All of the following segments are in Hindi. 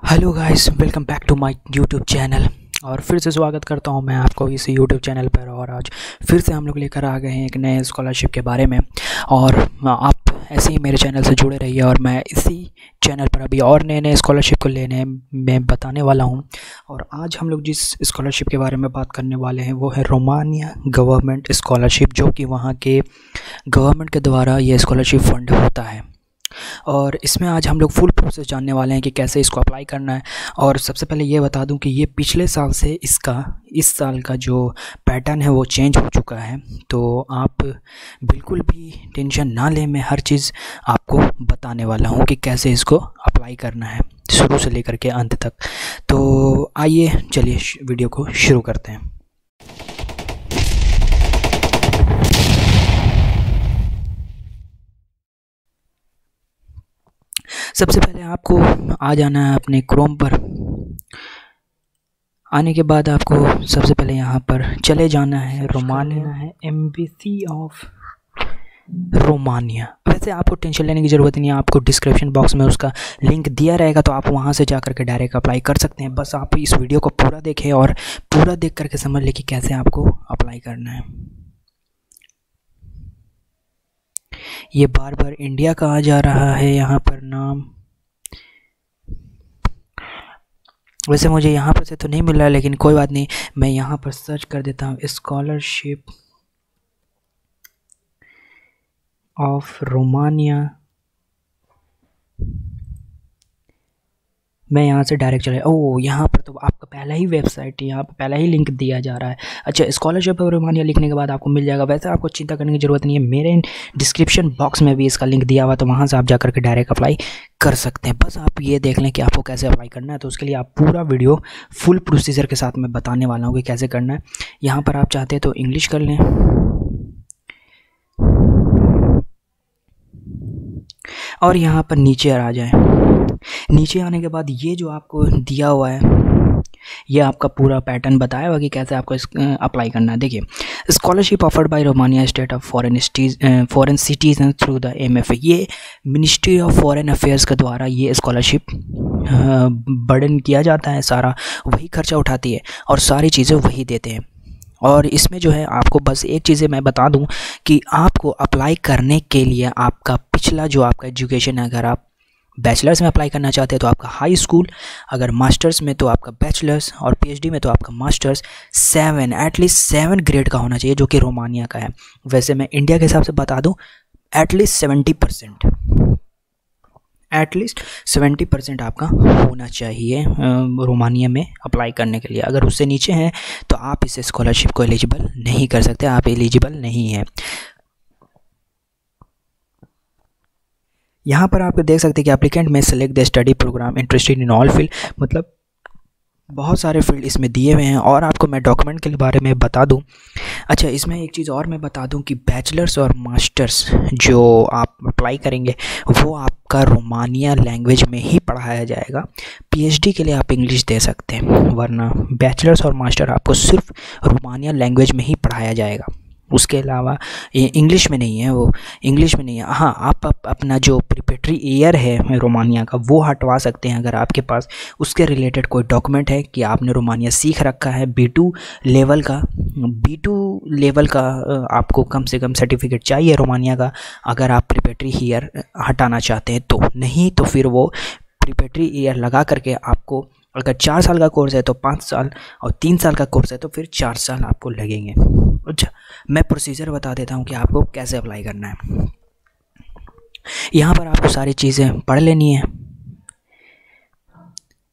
Hello guys, welcome back to my YouTube channel. और फिर से स्वागत करता हूं मैं आपको इस यूट्यूब चैनल पर। और आज फिर से हम लोग लेकर आ गए हैं एक नए स्कॉलरशिप के बारे में। और आप ऐसे ही मेरे चैनल से जुड़े रहिए और मैं इसी चैनल पर अभी और नए नए स्कॉलरशिप को लेने में बताने वाला हूं। और आज हम लोग जिस स्कॉलरशिप के बारे में बात करने वाले हैं वो है रोमानिया गवर्नमेंट स्कॉलरशिप, जो कि वहाँ के गवर्नमेंट के द्वारा ये स्कॉलरशिप फंड होता है। और इसमें आज हम लोग फुल प्रोसेस जानने वाले हैं कि कैसे इसको अप्लाई करना है। और सबसे पहले ये बता दूं कि ये पिछले साल से इस साल का जो पैटर्न है वो चेंज हो चुका है। तो आप बिल्कुल भी टेंशन ना लें, मैं हर चीज़ आपको बताने वाला हूं कि कैसे इसको अप्लाई करना है शुरू से लेकर के अंत तक। तो आइए चलिए वीडियो को शुरू करते हैं। सबसे पहले आपको आ जाना है अपने क्रोम पर। आने के बाद आपको सबसे पहले यहाँ पर चले जाना है, रोमानिया है, एम्बेसी ऑफ रोमानिया। वैसे आपको टेंशन लेने की ज़रूरत नहीं है, आपको डिस्क्रिप्शन बॉक्स में उसका लिंक दिया रहेगा, तो आप वहाँ से जा कर के डायरेक्ट अप्लाई कर सकते हैं। बस आप इस वीडियो को पूरा देखें और पूरा देख करके समझ लें कि कैसे आपको अप्लाई करना है। ये बार बार इंडिया का आ जा रहा है यहाँ पर नाम। वैसे मुझे यहाँ पर से तो नहीं मिल रहा है, लेकिन कोई बात नहीं, मैं यहाँ पर सर्च कर देता हूँ स्कॉलरशिप ऑफ रोमानिया। मैं यहाँ से डायरेक्ट चले, ओह यहाँ पर तो आपका पहला ही वेबसाइट है, यहाँ पर पहला ही लिंक दिया जा रहा है। अच्छा, स्कॉलरशिप ऑफ रोमानिया लिखने के बाद आपको मिल जाएगा। वैसे आपको चिंता करने की ज़रूरत नहीं है, मेरे डिस्क्रिप्शन बॉक्स में भी इसका लिंक दिया हुआ, तो वहाँ से आप जा कर के डायरेक्ट अप्लाई कर सकते हैं। बस आप ये देख लें कि आपको कैसे अप्लाई करना है। तो उसके लिए आप पूरा वीडियो फुल प्रोसीजर के साथ मैं बताने वाला हूँ कि कैसे करना है। यहाँ पर आप चाहते हैं तो इंग्लिश कर लें, और यहाँ पर नीचे आ जाए। नीचे आने के बाद ये जो आपको दिया हुआ है, ये आपका पूरा पैटर्न बताया हुआ कि कैसे आपको अप्लाई करना है। देखिए, scholarship offered by Romania state of foreign citizen through the MFA। ये मिनिस्ट्री ऑफ फॉरेन अफेयर्स के द्वारा ये स्कॉलरशिप बर्डन किया जाता है, सारा वही खर्चा उठाती है और सारी चीज़ें वही देते हैं। और इसमें जो है आपको बस एक चीज़ें मैं बता दूं कि आपको अप्लाई करने के लिए आपका पिछला जो आपका एजुकेशन है, अगर आप बैचलर्स में अप्लाई करना चाहते हैं तो आपका हाई स्कूल, अगर मास्टर्स में तो आपका बैचलर्स, और PhD में तो आपका मास्टर्स एटलीस्ट 7 ग्रेड का होना चाहिए, जो कि रोमानिया का है। वैसे मैं इंडिया के हिसाब से बता दूं, एटलीस्ट 70% आपका होना चाहिए रोमानिया में अप्लाई करने के लिए। अगर उससे नीचे हैं तो आप इस स्कॉलरशिप को एलिजिबल नहीं कर सकते, आप एलिजिबल नहीं हैं। यहाँ पर आप देख सकते हैं कि एप्लीकेंट में select the study program interested in all field, मतलब बहुत सारे फील्ड इसमें दिए हुए हैं। और आपको मैं डॉक्यूमेंट के बारे में बता दूं। अच्छा, इसमें एक चीज़ और मैं बता दूं कि बैचलर्स और मास्टर्स जो आप अप्लाई करेंगे वो आपका रोमानिया लैंग्वेज में ही पढ़ाया जाएगा। PhD के लिए आप इंग्लिश दे सकते हैं, वरना बैचलर्स और मास्टर आपको सिर्फ रोमानिया लैंग्वेज में ही पढ़ाया जाएगा। उसके अलावा इंग्लिश में नहीं है, वो इंग्लिश में नहीं है। हाँ, आप अपना जो प्रिपरेटरी ईयर है रोमानिया का वो हटवा सकते हैं, अगर आपके पास उसके रिलेटेड कोई डॉक्यूमेंट है कि आपने रोमानिया सीख रखा है। B2 लेवल का आपको कम से कम सर्टिफिकेट चाहिए रोमानिया का, अगर आप प्रिपरेटरी ईयर हटाना चाहते हैं तो। नहीं तो फिर वो प्रिपरेटरी ईयर लगा करके आपको, अगर 4 साल का कोर्स है तो 5 साल, और 3 साल का कोर्स है तो फिर 4 साल आपको लगेंगे। अच्छा, मैं प्रोसीजर बता देता हूँ कि आपको कैसे अप्लाई करना है। यहाँ पर आपको सारी चीज़ें पढ़ लेनी है।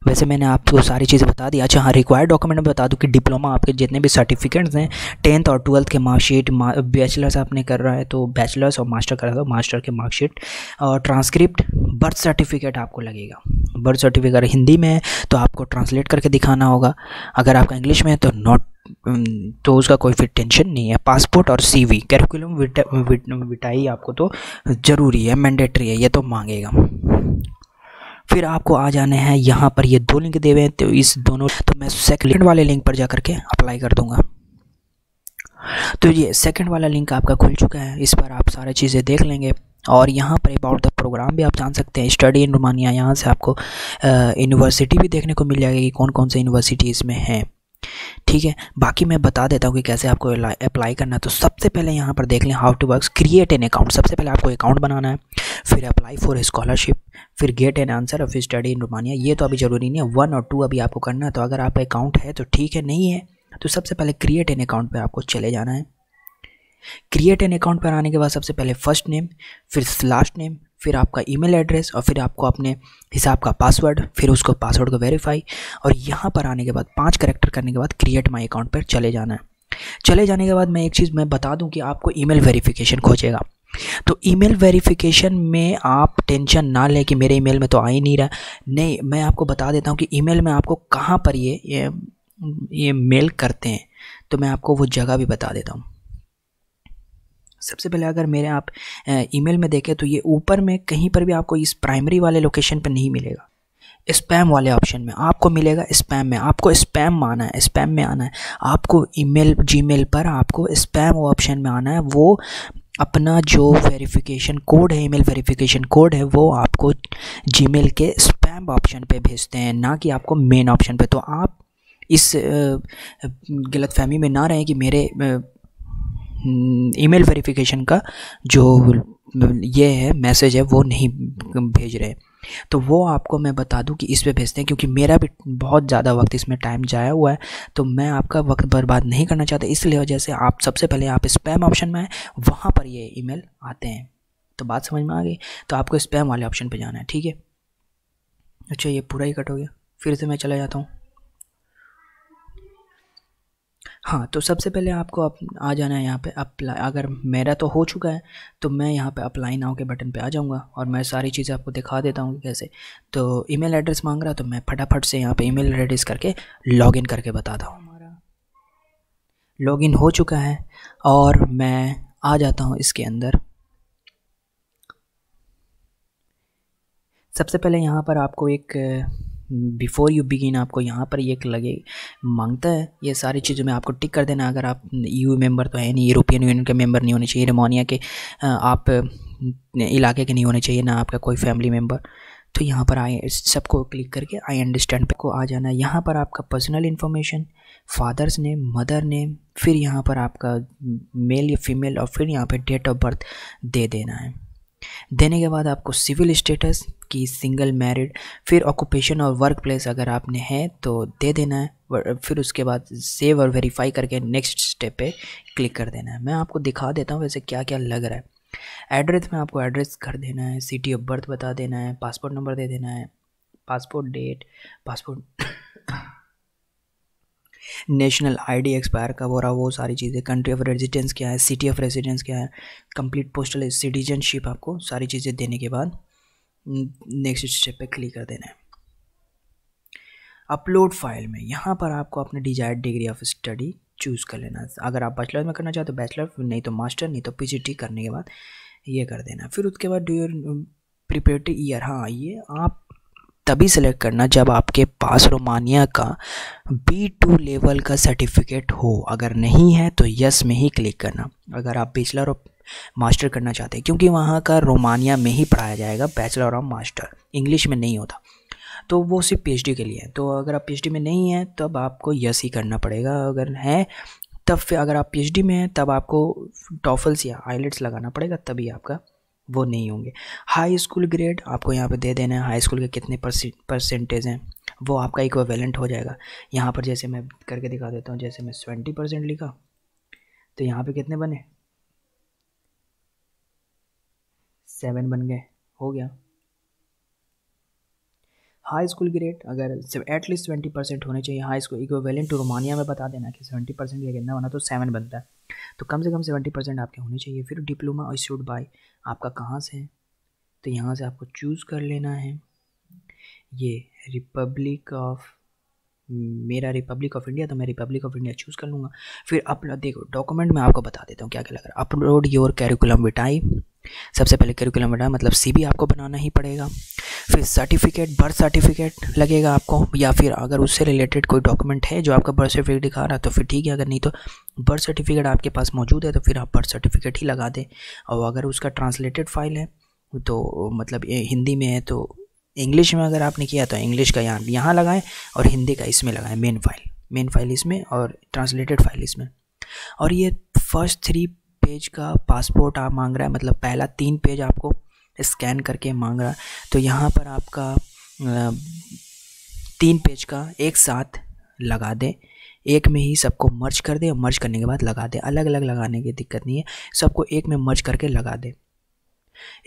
वैसे मैंने आपको सारी चीज़ें बता दी। अच्छा हाँ, रिक्वायर्ड डॉक्यूमेंट में बता दूं कि डिप्लोमा, आपके जितने भी सर्टिफिकेट्स हैं, 10th और 12th के मार्कशीट, बैचलर्स आपने कर रहा है तो बैचलर्स, और मास्टर कर रहा है तो मास्टर के मार्कशीट, और ट्रांसक्रिप्ट, बर्थ सर्टिफिकेट आपको लगेगा। बर्थ सर्टिफिकेट अगर हिंदी में है तो आपको ट्रांसलेट करके दिखाना होगा, अगर आपका इंग्लिश में है तो उसका कोई फिर टेंशन नहीं है। पासपोर्ट और CV, कैरिकुलम विटाई आपको तो ज़रूरी है, मैंडेटरी है, ये तो मांगेगा। फिर आपको आ जाने हैं यहाँ पर, ये 2 लिंक दे हुए हैं, तो इस दोनों, तो मैं सेकंड वाले लिंक पर जा करके अप्लाई कर दूंगा। तो ये सेकंड वाला लिंक आपका खुल चुका है, इस पर आप सारी चीज़ें देख लेंगे। और यहाँ पर अबाउट द प्रोग्राम भी आप जान सकते हैं, स्टडी इन रोमानिया। यहाँ से आपको यूनिवर्सिटी भी देखने को मिल जाएगी कि कौन कौन से यूनिवर्सिटी इसमें हैं, ठीक है। बाकी मैं बता देता हूँ कि कैसे आपको अप्लाई करना है। तो सबसे पहले यहाँ पर देख लें how to work, create an account. सबसे पहले आपको अकाउंट बनाना है, फिर अप्लाई फॉर स्कॉलरशिप, फिर गेट एन आंसर और फिर स्टडी इन रोमानिया। ये तो अभी ज़रूरी नहीं है, 1 और 2 अभी आपको करना है। तो अगर आप अकाउंट है तो ठीक है, नहीं है तो सबसे पहले क्रिएट एन अकाउंट पर आपको चले जाना है। क्रिएट एन अकाउंट पर आने के बाद सबसे पहले फर्स्ट नेम, फिर लास्ट नेम, फिर आपका ईमेल एड्रेस और फिर आपको अपने हिसाब का पासवर्ड, फिर उसको पासवर्ड को वेरीफाई। और यहाँ पर आने के बाद 5 कैरेक्टर करने के बाद क्रिएट माई अकाउंट पर चले जाना है। चले जाने के बाद मैं एक चीज़ मैं बता दूं कि आपको ईमेल वेरिफिकेशन खोजेगा। तो ईमेल वेरिफिकेशन में आप टेंशन ना लें कि मेरे ईमेल में तो आ ही नहीं रहा। नहीं, मैं आपको बता देता हूँ कि ईमेल में आपको कहाँ पर ये मेल करते हैं। तो मैं आपको वो जगह भी बता देता हूँ। सबसे पहले अगर मेरे आप ईमेल में देखें तो ये ऊपर में कहीं पर भी आपको इस प्राइमरी वाले लोकेशन पर नहीं मिलेगा, स्पैम वाले ऑप्शन में आपको मिलेगा। स्पैम में आपको स्पैम आना है, स्पैम में आना है आपको। ईमेल जीमेल पर आपको स्पैम ऑप्शन में आना है। वो अपना जो वेरिफिकेशन कोड है, ईमेल वेरिफिकेशन कोड है, वो आपको जीमेल के स्पैम ऑप्शन पे भेजते हैं, ना कि आपको मेन ऑप्शन पे। तो आप इस गलतफहमी में ना रहें कि मेरे ईमेल वेरिफिकेशन का जो ये है मैसेज है वो नहीं भेज रहे। तो वो आपको मैं बता दूं कि इस पे भेजते हैं, क्योंकि मेरा भी बहुत ज़्यादा वक्त इसमें टाइम जाया हुआ है। तो मैं आपका वक्त बर्बाद नहीं करना चाहता, इसलिए वजह से आप सबसे पहले आप स्पैम ऑप्शन में आए, वहाँ पर ये ईमेल आते हैं। तो बात समझ में आ गई। तो आपको स्पैम वाले ऑप्शन पे जाना है, ठीक है। अच्छा, ये पूरा ही कट हो गया, फिर से मैं चला जाता हूँ। हाँ, तो सबसे पहले आपको आ जाना है यहाँ पे अप्लाई। अगर मेरा तो हो चुका है तो मैं यहाँ पे अप्लाई नाउ के बटन पे आ जाऊँगा और मैं सारी चीज़ें आपको दिखा देता हूँ कैसे। तो ईमेल एड्रेस मांग रहा, तो मैं फटाफट से यहाँ पे ईमेल एड्रेस करके लॉगिन करके बताता हूँ। हमारा लॉगिन हो चुका है और मैं आ जाता हूँ इसके अंदर। सबसे पहले यहाँ पर आपको एक बिफोर यू बिगिन आपको यहाँ पर ये लगे मांगता है, ये सारी चीज़ों में आपको टिक कर देना। अगर आप EU मेंबर तो है नहीं, यूरोपियन यूनियन के मेंबर नहीं होने चाहिए, रोमानिया के आप इलाके के नहीं होने चाहिए, ना आपका कोई फैमिली मेंबर। तो यहाँ पर आए सबको क्लिक करके आई अंडरस्टैंड पे को आ जाना है। यहाँ पर आपका personal information, father's name, mother name, फिर यहाँ पर आपका मेल या फीमेल और फिर यहाँ पर डेट ऑफ बर्थ दे देना है। देने के बाद आपको सिविल स्टेटस की सिंगल मैरिड, फिर ऑक्यूपेशन और वर्क प्लेस अगर आपने है तो दे देना है। फिर उसके बाद सेव और वेरीफाई करके नेक्स्ट स्टेप पे क्लिक कर देना है। मैं आपको दिखा देता हूँ वैसे क्या क्या लग रहा है। एड्रेस में आपको एड्रेस कर देना है, सिटी ऑफ बर्थ बता देना है, पासपोर्ट नंबर दे देना है, passport date, passport national ID expire कब हो रहा, वो सारी चीज़ें, कंट्री ऑफ रेजिडेंस क्या है, सिटी ऑफ रेजिडेंस क्या है, कंप्लीट पोस्टल सिटीजनशिप, आपको सारी चीज़ें देने के बाद नेक्स्ट स्टेप पे क्लिक कर देना है। अपलोड फाइल में यहाँ पर आपको अपने desired degree of study choose कर लेना है। अगर आप बैचलर में करना चाहते हो बैचलर, नहीं तो मास्टर, नहीं तो PhD करने के बाद ये कर देना। फिर उसके बाद डू योर प्रिपरेटरी ईयर, हाँ ये आप तभी सेलेक्ट करना जब आपके पास रोमानिया का B2 लेवल का सर्टिफिकेट हो। अगर नहीं है तो यस में ही क्लिक करना। अगर आप बैचलर और मास्टर करना चाहते हैं, क्योंकि वहाँ का रोमानिया में ही पढ़ाया जाएगा बैचलर और मास्टर, इंग्लिश में नहीं होता, तो वो सिर्फ PhD के लिए है। तो अगर आप PhD में नहीं है तब आपको यस ही करना पड़ेगा। अगर है तब फिर अगर आप PhD में हैं तब आपको टॉफल्स या आइलेट्स लगाना पड़ेगा, तभी आपका वो नहीं होंगे। हाई स्कूल ग्रेड आपको यहाँ पे दे देना है, हाई स्कूल के कितने परसेंटेज हैं वो आपका इक्विवेलेंट हो जाएगा। यहाँ पर जैसे मैं करके दिखा देता हूँ, जैसे मैं 70% लिखा तो यहाँ पे कितने बने, 7 बन गए, हो गया। हाई स्कूल ग्रेड अगर एटलीस्ट 20% होने चाहिए, high school equivalent to Romania में बता देना कि 70% या कितना बना, तो 7 बनता है, तो कम से कम 70% आपके होने चाहिए। फिर डिप्लोमा इशूड बाय आपका कहाँ से है, तो यहाँ से आपको चूज़ कर लेना है। ये रिपब्लिक ऑफ, मेरा रिपब्लिक ऑफ इंडिया, तो मैं रिपब्लिक ऑफ इंडिया चूज़ कर लूँगा। फिर अपना देखो डॉक्यूमेंट में आपको बता देता हूँ क्या क्या लग रहा है। अपलोड योर कैरिकुलम विटाई, सबसे पहले कैरिकुलम विटाई मतलब CV आपको बनाना ही पड़ेगा। फिर सर्टिफिकेट, बर्थ सर्टिफिकेट लगेगा आपको, या फिर अगर उससे रिलेटेड कोई डॉक्यूमेंट है जो आपका बर्थ सर्टिफिकेट दिखा रहा है तो फिर ठीक है, अगर नहीं तो बर्थ सर्टिफिकेट आपके पास मौजूद है तो फिर आप बर्थ सर्टिफिकेट ही लगा दें, और अगर उसका ट्रांसलेटेड फाइल है तो मतलब ये हिंदी में है तो इंग्लिश में अगर आपने किया तो इंग्लिश का यहाँ लगाएं और हिंदी का इसमें लगाएं, मेन फाइल इसमें और ट्रांसलेटेड फाइल इसमें। और ये फर्स्ट 3 पेज का पासपोर्ट आप मांग रहा है, मतलब पहला 3 पेज आपको स्कैन करके मांग रहा है, तो यहाँ पर आपका 3 पेज का एक साथ लगा दें, एक में ही सबको मर्ज कर दें और मर्ज करने के बाद लगा दें। अलग अलग लगाने की दिक्कत नहीं है, सबको एक में मर्ज करके लगा दें।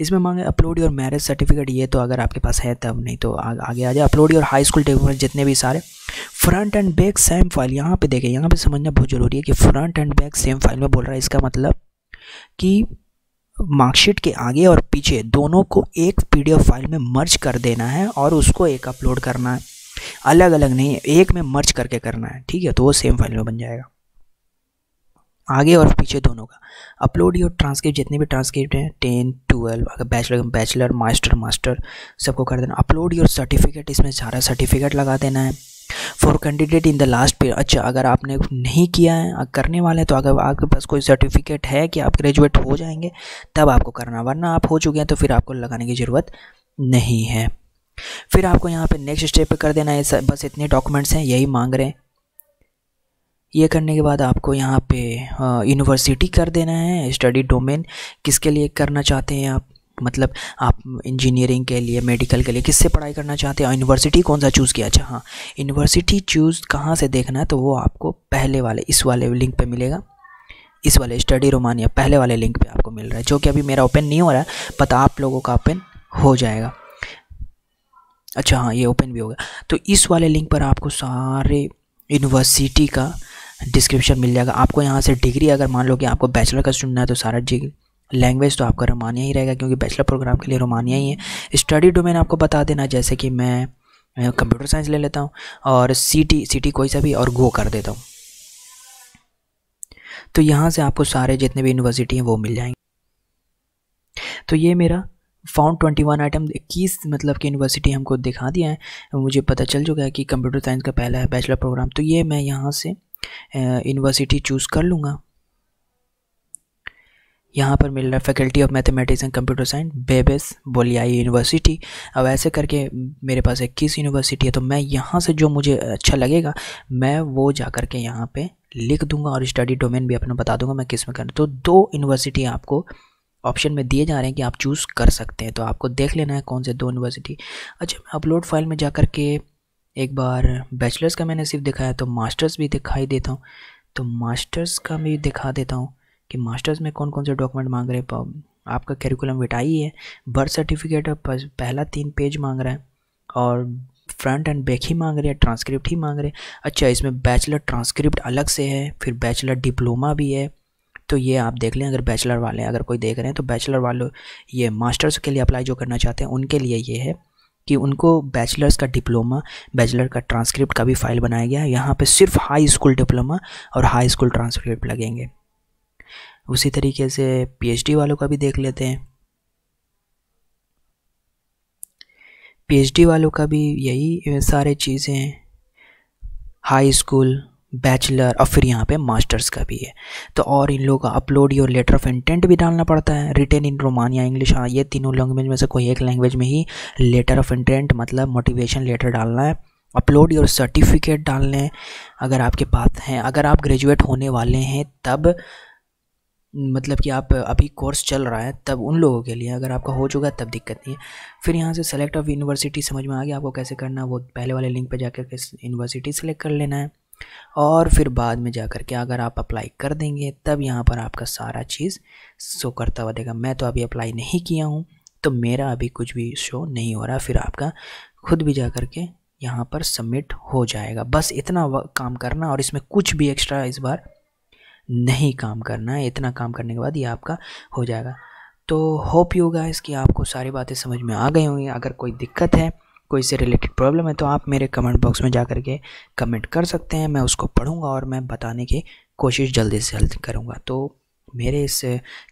इसमें मांगे अपलोड योर मैरिज सर्टिफिकेट, ये तो अगर आपके पास है तब, नहीं तो आगे आ जाए। Upload your high school document, जितने भी सारे front end back same file. यहाँ पे देखें, यहाँ पे समझना बहुत ज़रूरी है कि front end back same file में बोल रहा है। इसका मतलब कि मार्कशीट के आगे और पीछे दोनों को एक PDF फाइल में मर्ज कर देना है और उसको एक अपलोड करना है, अलग अलग नहीं, एक में मर्ज करके करना है, ठीक है। तो वो सेम फाइल में बन जाएगा, आगे और पीछे दोनों का। अपलोड योर ट्रांसक्रिप्ट, जितने भी ट्रांसक्रिप्ट हैं 10, 12, अगर बैचलर मास्टर सबको कर देना। अपलोड योर सर्टिफिकेट, इसमें सारा सर्टिफिकेट लगा देना है। For candidate in the last period, अच्छा अगर आपने नहीं किया है, करने वाले हैं, तो अगर आपके पास कोई सर्टिफिकेट है कि आप ग्रेजुएट हो जाएंगे तब आपको करना, वरना आप हो चुके हैं तो फिर आपको लगाने की ज़रूरत नहीं है। फिर आपको यहाँ पे नेक्स्ट स्टेप पे कर देना है। बस इतने डॉक्यूमेंट्स हैं, यही मांग रहे हैं। ये करने के बाद आपको यहाँ पे यूनिवर्सिटी कर देना है, स्टडी डोमेन किसके लिए करना चाहते हैं आप, मतलब आप इंजीनियरिंग के लिए, मेडिकल के लिए किससे पढ़ाई करना चाहते हैं, यूनिवर्सिटी कौन सा चूज़ किया। अच्छा हाँ, यूनिवर्सिटी चूज़ कहाँ से देखना है, तो वो आपको पहले वाले इस वाले लिंक पे मिलेगा, इस वाले स्टडी रोमानिया पहले वाले लिंक पे आपको मिल रहा है, जो कि अभी मेरा ओपन नहीं हो रहा है, पता आप लोगों का ओपन हो जाएगा। अच्छा हाँ, ये ओपन भी होगा। तो इस वाले लिंक पर आपको सारे यूनिवर्सिटी का डिस्क्रिप्शन मिल जाएगा। आपको यहाँ से डिग्री, अगर मान लो कि आपको बैचलर का चुनना है तो सारा लैंग्वेज तो आपका रोमानिया ही रहेगा, क्योंकि बैचलर प्रोग्राम के लिए रोमानिया ही है। स्टडी डोमेन आपको बता देना, जैसे कि मैं कंप्यूटर साइंस ले लेता हूँ और सिटी कोई सा भी और गो कर देता हूँ। तो यहाँ से आपको सारे जितने भी यूनिवर्सिटी हैं वो मिल जाएंगे। तो ये मेरा फाउंड 21 आइटम 21 मतलब कि यूनिवर्सिटी हमको दिखा दिया है। मुझे पता चल चुका है कि कंप्यूटर साइंस का पहला है बैचलर प्रोग्राम, तो ये मैं यहाँ से यूनिवर्सिटी चूज़ कर लूँगा। यहाँ पर मिल रहा है faculty of mathematics and computer science, Babes Bolyai university. अब ऐसे करके मेरे पास 21 यूनिवर्सिटी है, तो मैं यहाँ से जो मुझे अच्छा लगेगा मैं वो जा कर के यहाँ पे लिख दूंगा और स्टडी डोमेन भी अपना बता दूंगा मैं किस में करना। तो 2 यूनिवर्सिटी आपको ऑप्शन में दिए जा रहे हैं कि आप चूज़ कर सकते हैं, तो आपको देख लेना है कौन से 2 यूनिवर्सिटी। अच्छा, मैं अपलोड फाइल में जा कर के एक बार बैचलर्स का मैंने सिर्फ दिखाया, तो मास्टर्स भी दिखाई देता हूँ, तो मास्टर्स का भी दिखा देता हूँ कि मास्टर्स में कौन कौन से डॉक्यूमेंट मांग रहे हैं। आपका कैरिकुलम विटाई है, बर्थ सर्टिफिकेट पहला 3 पेज मांग रहा है और फ्रंट एंड बैक ही मांग रहे हैं, ट्रांसक्रिप्ट ही मांग रहे हैं। अच्छा, इसमें बैचलर ट्रांसक्रिप्ट अलग से है, फिर बैचलर डिप्लोमा भी है, तो ये आप देख लें। अगर बैचलर वाले अगर कोई देख रहे हैं तो बैचलर वालों, ये मास्टर्स के लिए अप्लाई जो करना चाहते हैं उनके लिए ये है कि उनको बैचलर्स का डिप्लोमा, बैचलर का ट्रांसक्रिप्ट का भी फाइल बनाया गया है। यहाँ पे सिर्फ हाई स्कूल डिप्लोमा और हाई स्कूल ट्रांसक्रिप्ट लगेंगे। उसी तरीके से PhD वालों का भी देख लेते हैं। PhD वालों का भी यही सारे चीज़ें हैं, हाई स्कूल, बैचलर और फिर यहाँ पे मास्टर्स का भी है। तो और इन लोगों का upload your letter of intent भी डालना पड़ता है, रिटेन इन रोमानिया इंग्लिश। हाँ, ये तीनों लैंग्वेज में से कोई एक लैंग्वेज में ही लेटर ऑफ इंटेंट मतलब मोटिवेशन लेटर डालना है। अपलोड योर सर्टिफिकेट डालने हैं अगर आपके पास हैं। अगर आप ग्रेजुएट होने वाले हैं तब, मतलब कि आप अभी कोर्स चल रहा है तब उन लोगों के लिए, अगर आपका हो चुका है तब दिक्कत नहीं है। फिर यहाँ से सेलेक्ट ऑफ यूनिवर्सिटी समझ में आ गया आपको कैसे करना है, वो पहले वाले लिंक पे जाकर के यूनिवर्सिटी सेलेक्ट कर लेना है और फिर बाद में जाकर के अगर आप अप्लाई कर देंगे तब यहाँ पर आपका सारा चीज़ शो करता हुआ देगा। मैं तो अभी अप्लाई नहीं किया हूँ तो मेरा अभी कुछ भी शो नहीं हो रहा, फिर आपका खुद भी जा कर के यहाँ पर सबमिट हो जाएगा। बस इतना काम करना और इसमें कुछ भी एक्स्ट्रा इस बार नहीं काम करना है। इतना काम करने के बाद ये आपका हो जाएगा। तो होप यू गाइस कि आपको सारी बातें समझ में आ गई होंगी। अगर कोई दिक्कत है, कोई से रिलेटेड प्रॉब्लम है तो आप मेरे कमेंट बॉक्स में जा कर के कमेंट कर सकते हैं, मैं उसको पढ़ूंगा और मैं बताने की कोशिश जल्दी से जल्दी करूंगा। तो मेरे इस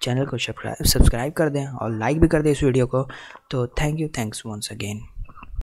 चैनल को सब्सक्राइब कर दें और लाइक भी कर दें इस वीडियो को। तो थैंक्स वंस अगेन।